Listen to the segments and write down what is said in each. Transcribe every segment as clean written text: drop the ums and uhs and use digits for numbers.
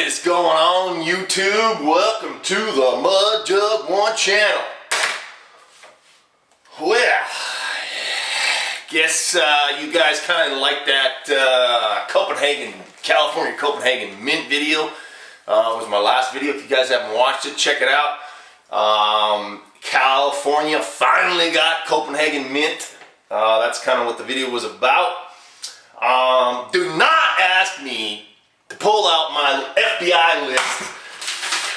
is going on, YouTube? Welcome to the Mud Jug 1 channel. Well, guess you guys kind of like that California Copenhagen mint video. It was my last video. If you guys haven't watched it, check it out. California finally got Copenhagen mint. That's kind of what the video was about. Do not ask me to pull out my FBI list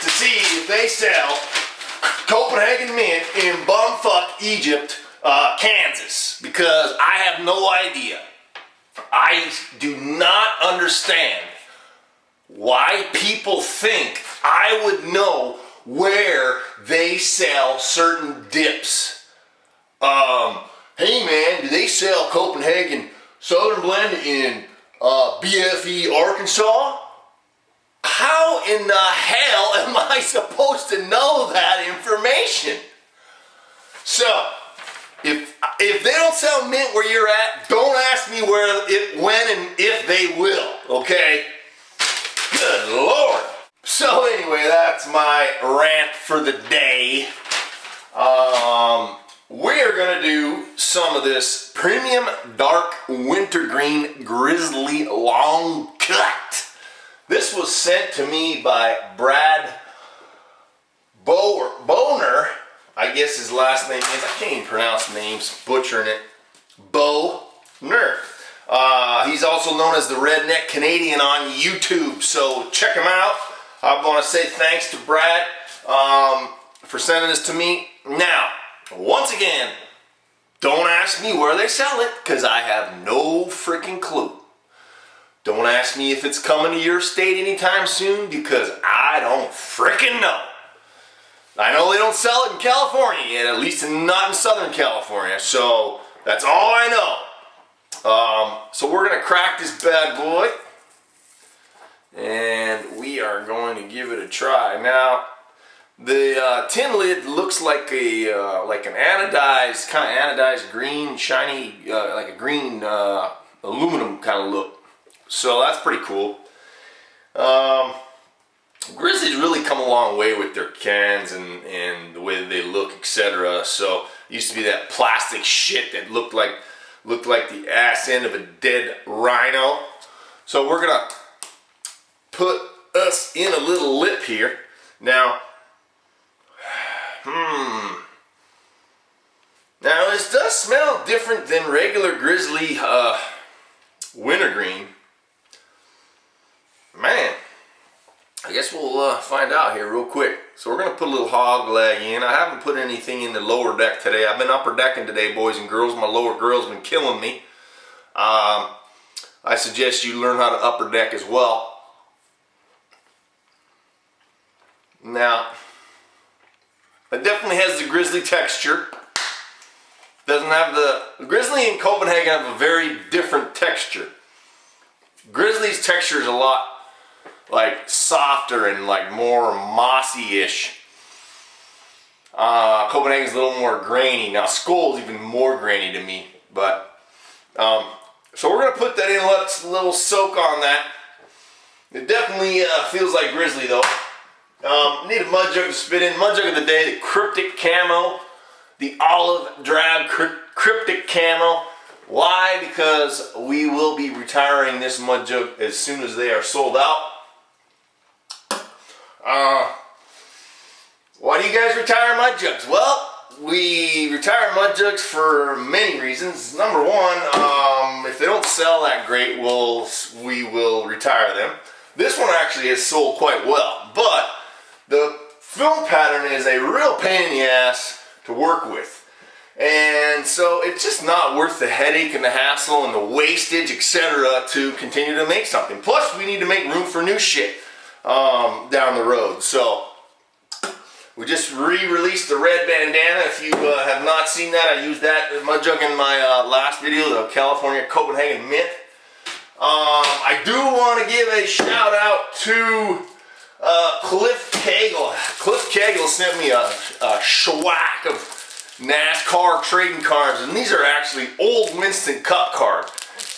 to see if they sell Copenhagen mint in bumfuck Egypt, Kansas, because I have no idea. I do not understand why people think I would know where they sell certain dips. Hey man, do they sell Copenhagen Southern Blend in BFE, Arkansas? How in the hell am I supposed to know that information? So, if they don't sell mint where you're at, don't ask me when and if they will, okay? Good Lord. So anyway, that's my rant for the day. We're gonna do some of this premium dark wintergreen Grizzly long cut. This was sent to me by Brad Boner. I guess his last name is, I can't even pronounce names, butchering it. Boner. He's also known as the Redneck Canadian on YouTube, so check him out. I want to say thanks to Brad for sending this to me. Now, once again, don't ask me where they sell it, because I have no freaking clue. Don't ask me if it's coming to your state anytime soon, because I don't freaking know. I know they don't sell it in California yet, at least not in Southern California, so that's all I know. So we're going to crack this bad boy, and we are going to give it a try. Now, the tin lid looks like a like an anodized, kind of anodized green, shiny, like a green aluminum kind of look. So that's pretty cool. Grizzly's really come a long way with their cans and the way that they look, etc. So it used to be that plastic shit that looked like the ass end of a dead rhino. So we're gonna put us in a little lip here now. Now this does smell different than regular Grizzly wintergreen. Man, I guess we'll find out here real quick. So we're going to put a little hog leg in. I haven't put anything in the lower deck today. I've been upper decking today, boys and girls. My lower grill's been killing me. I suggest you learn how to upper deck as well. Now, it definitely has the Grizzly texture. Doesn't have the Grizzly and Copenhagen have a very different texture. Grizzly's texture is a lot like softer and like more mossy-ish. Copenhagen's a little more grainy. Now Skull's even more grainy to me, but so we're gonna put that in, let a little soak on that. It definitely feels like Grizzly though. Need a mud jug to spit in. Mud jug of the day, the cryptic camo, the olive drab cryptic camo. Why? Because we will be retiring this mud jug as soon as they are sold out. Why do you guys retire mud jugs? Well, we retire mud jugs for many reasons. Number one, if they don't sell that great, we will retire them. This one actually has sold quite well, but the film pattern is a real pain in the ass to work with. And so it's just not worth the headache and the hassle and the wastage, etc. to continue to make something. Plus, we need to make room for new shit down the road. So we just re-released the red bandana. If you have not seen that, I used that mud jug in my last video, the California Copenhagen mint. I do want to give a shout out to Cliff Cagle. Cliff Cagle sent me a schwack of NASCAR trading cards, and these are actually old Winston Cup cards.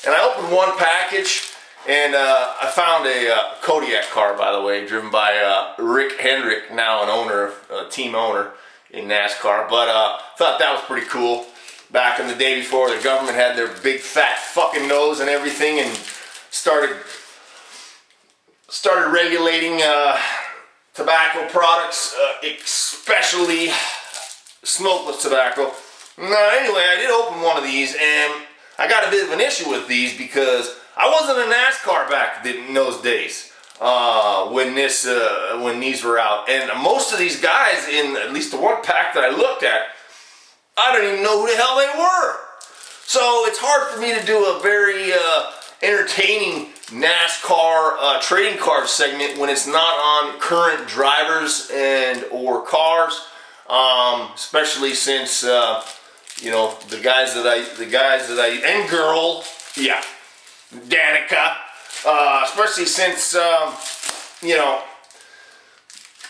And I opened one package, And I found a Kodiak car, by the way, driven by Rick Hendrick, now an owner, team owner in NASCAR. But thought that was pretty cool. Back in the day before the government had their big fat fucking nose and everything, and started regulating tobacco products, especially smokeless tobacco. Now, anyway, I did open one of these, and I got a bit of an issue with these because I wasn't a NASCAR back in those days when these were out, and most of these guys in at least the one pack that I looked at, I don't even know who the hell they were. So it's hard for me to do a very entertaining NASCAR trading card segment when it's not on current drivers and or cars, especially since you know, the guys that I and girl, yeah, Danica, especially since you know,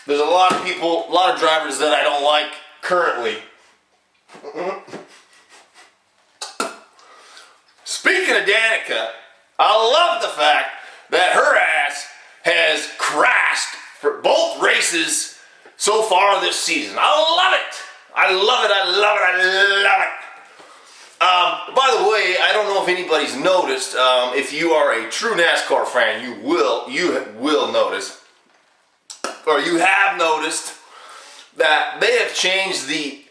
there's a lot of people, a lot of drivers that I don't like currently. Speaking of Danica, I love the fact that her ass has crashed for both races so far this season. I love it. I love it. I love it. I love it. By the way, I don't know if anybody's noticed. If you are a true NASCAR fan, you will notice, or you have noticed, that they have changed the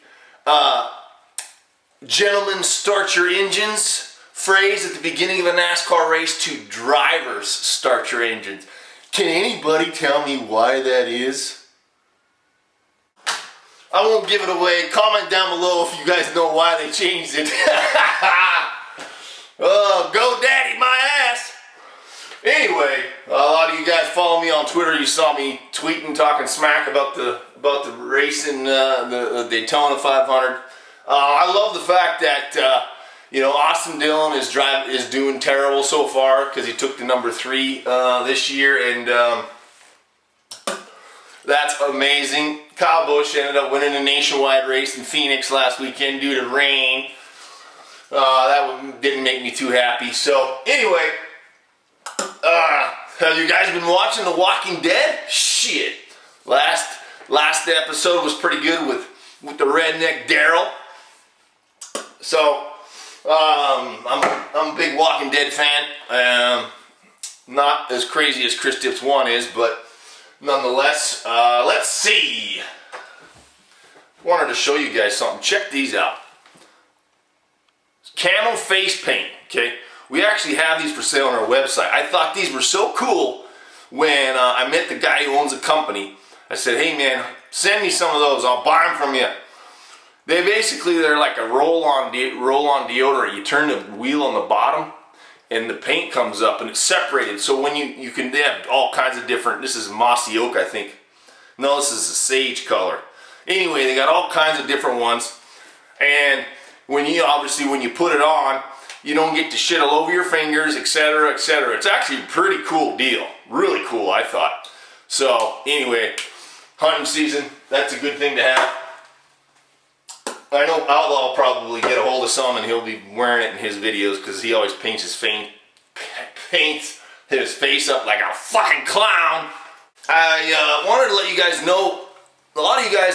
"gentlemen, start your engines" phrase at the beginning of a NASCAR race to "drivers, start your engines." Can anybody tell me why that is? I won't give it away. Comment down below if you guys know why they changed it. Oh, go daddy, my ass. Anyway, a lot of you guys follow me on Twitter. You saw me tweeting, talking smack about the race in the Daytona 500. I love the fact that you know, Austin Dillon is doing terrible so far because he took the number 3 this year, and that's amazing. Kyle Busch ended up winning a nationwide race in Phoenix last weekend due to rain. That didn't make me too happy. So anyway, have you guys been watching The Walking Dead? Shit, last episode was pretty good with the redneck Daryl. So I'm a big Walking Dead fan. Not as crazy as Chris Dips 1 is, but nonetheless, let's see. Wanted to show you guys something. Check these out. Camo face paint, okay? We actually have these for sale on our website. I thought these were so cool when I met the guy who owns the company. I said, hey man, send me some of those. I'll buy them from you. They're like a roll-on deodorant. You turn the wheel on the bottom, and the paint comes up, and it's separated. So when they have all kinds of different. This is mossy oak, I think. No, this is a sage color. Anyway, they got all kinds of different ones, and when you put it on, you don't get to shit all over your fingers, etc., etc. It's actually a pretty cool deal. Really cool, I thought. So anyway, hunting season. That's a good thing to have. I know Outlaw will probably get a hold of some and he'll be wearing it in his videos because he always paints his face up like a fucking clown. I wanted to let you guys know,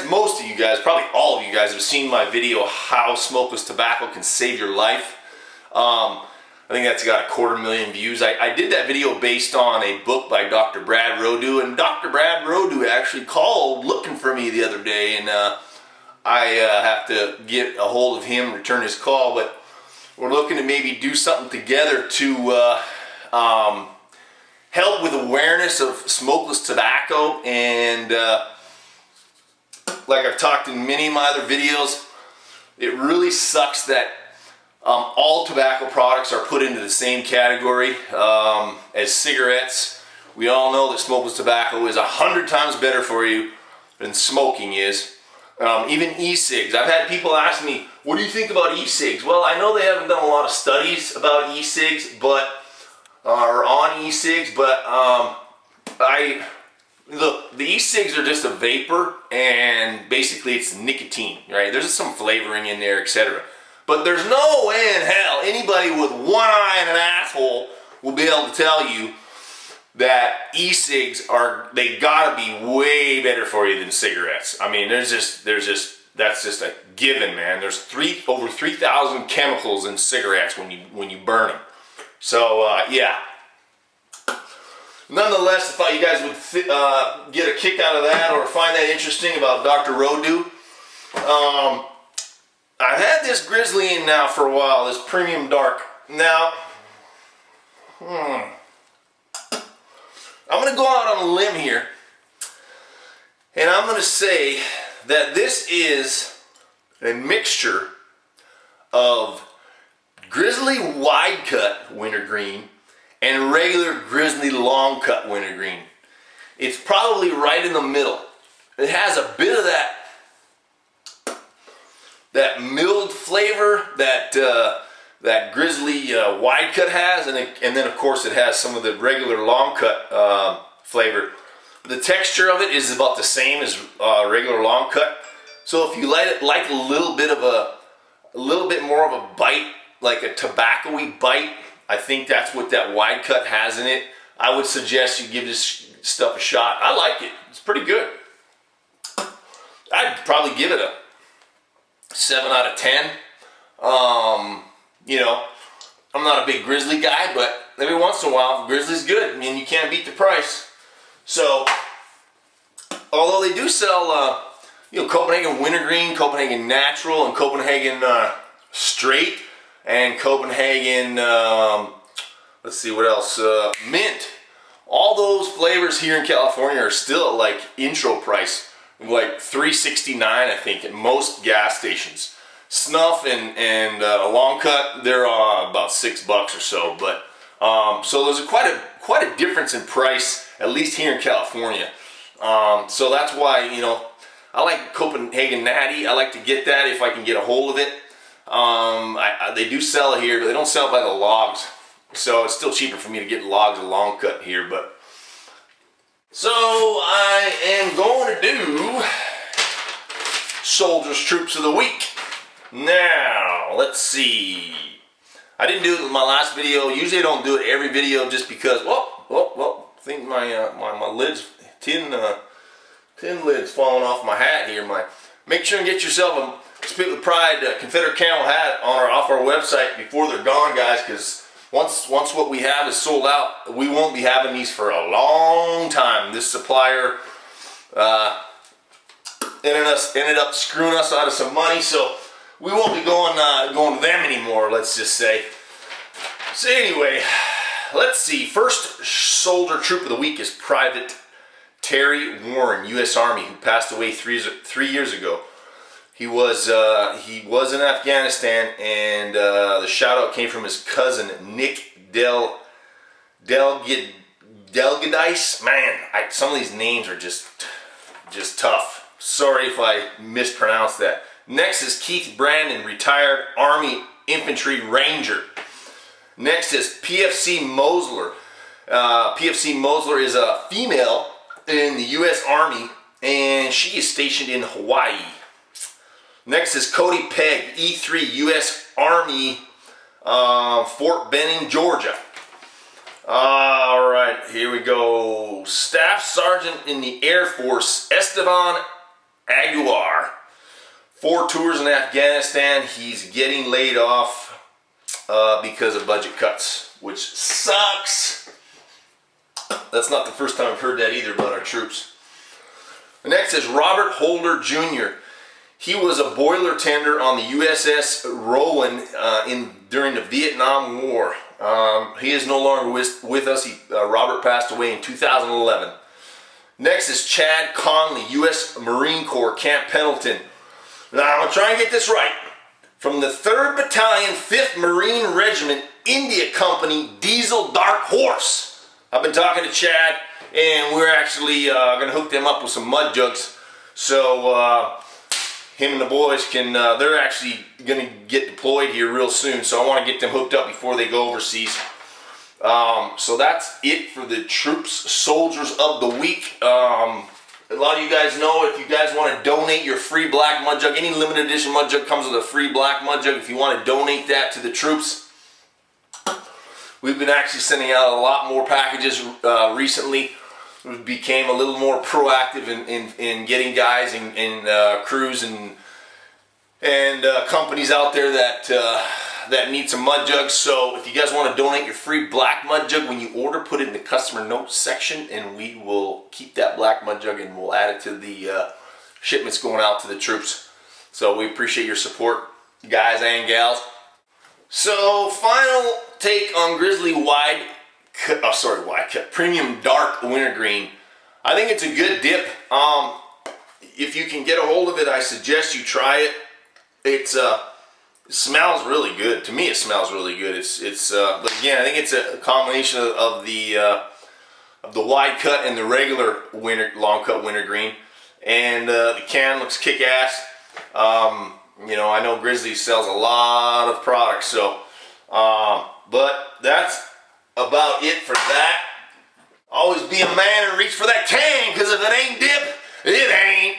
most of you guys, probably all of you guys have seen my video, How Smokeless Tobacco Can Save Your Life. I think that's got 250,000 views. I did that video based on a book by Dr. Brad Rodu, and Dr. Brad Rodu actually called looking for me the other day, and I have to get a hold of him, return his call, but we're looking to maybe do something together to help with awareness of smokeless tobacco. And like I've talked in many of my other videos, it really sucks that all tobacco products are put into the same category as cigarettes. We all know that smokeless tobacco is 100 times better for you than smoking is. Even e-cigs. I've had people ask me, what do you think about e-cigs? Well, I know they haven't done a lot of studies about e-cigs, or on e-cigs, but look, the e-cigs are just a vapor, and basically it's nicotine, right? There's some flavoring in there, etc. But there's no way in hell anybody with one eye and an asshole will be able to tell you that e-cigs they gotta be way better for you than cigarettes. I mean, that's just a given, man. There's over 3,000 chemicals in cigarettes when you burn them. So yeah. Nonetheless, if you guys would get a kick out of that or find that interesting about Dr. Rodu, I've had this Grizzly in now for a while, this Premium Dark. Now, I'm going to go out on a limb here, and I'm going to say that this is a mixture of Grizzly Wide Cut Wintergreen and regular Grizzly Long Cut Wintergreen. It's probably right in the middle. It has a bit of that milled flavor that Grizzly Wide Cut has, and then of course it has some of the regular Long Cut flavor. The texture of it is about the same as regular Long Cut. So if you like a little bit more of a bite, like a tobacco-y bite, I think that's what that Wide Cut has in it. I would suggest you give this stuff a shot. I like it. It's pretty good. I'd probably give it a 7 out of 10. You know, I'm not a big Grizzly guy, but every once in a while, Grizzly's good. I mean, you can't beat the price. So, although they do sell, Copenhagen Wintergreen, Copenhagen Natural, and Copenhagen Straight, and Copenhagen, let's see what else, Mint. All those flavors here in California are still at like intro price, like $3.69 I think at most gas stations. Snuff and Long Cut, they're about $6 or so. But so there's quite a difference in price, at least here in California. So that's why I like Copenhagen Natty. I like to get that if I can get a hold of it. They do sell it here, but they don't sell it by the logs, so it's still cheaper for me to get logs of Long Cut here. But so I am going to do Soldiers Troops of the Week. Now let's see. I didn't do it in my last video. Usually I don't do it every video just because. I think my lid's tin lid's falling off my hat here. Make sure and get yourself a Spit with Pride Confederate camel hat off our website before they're gone, guys, because once what we have is sold out, we won't be having these for a long time. This supplier ended up screwing us out of some money, so we won't be going to them anymore, let's just say. So anyway, let's see. First Soldier Troop of the Week is Private Terry Warren, U.S. Army, who passed away 3 years ago. He was in Afghanistan, and the shout out came from his cousin Nick Delgadice. Man, some of these names are just tough. Sorry if I mispronounced that. Next is Keith Brandon, retired Army Infantry Ranger. Next is PFC Mosler. PFC Mosler is a female in the U.S. Army, and she is stationed in Hawaii. Next is Cody Pegg, E3, U.S. Army, Fort Benning, Georgia. All right, here we go. Staff Sergeant in the Air Force, Esteban Aguilar. 4 tours in Afghanistan. He's getting laid off because of budget cuts, which sucks. That's not the first time I've heard that either about our troops. The next is Robert Holder Jr. He was a boiler tender on the USS Rowan during the Vietnam War. He is no longer with us. Robert passed away in 2011. Next is Chad Conley, U.S. Marine Corps, Camp Pendleton. Now, I'm going to try and get this right. From the 3rd Battalion, 5th Marine Regiment, India Company, Diesel Dark Horse. I've been talking to Chad, and we're actually going to hook them up with some mud jugs. So, him and the boys they're actually going to get deployed here real soon. So I want to get them hooked up before they go overseas. So that's it for the Troops Soldiers of the Week. A lot of you guys know, if you guys want to donate your free black mud jug, any limited edition mud jug comes with a free black mud jug. If you want to donate that to the troops, We've been actually sending out a lot more packages recently. We became a little more proactive in getting guys and crews and companies out there that need some mud jugs. So if you guys want to donate your free black mud jug, when you order, put it in the customer notes section, and we will keep that black mud jug and we'll add it to the shipments going out to the troops. So we appreciate your support, guys and gals. So final take on Grizzly wide cut premium dark wintergreen. I think it's a good dip. If you can get a hold of it, I suggest you try it. It smells really good. To me, it smells really good. But again, I think it's a combination of the wide cut and the regular long cut wintergreen. And the can looks kick-ass. I know Grizzly sells a lot of products, so but that's about it for that. Always be a man and reach for that can, because if it ain't dip, it ain't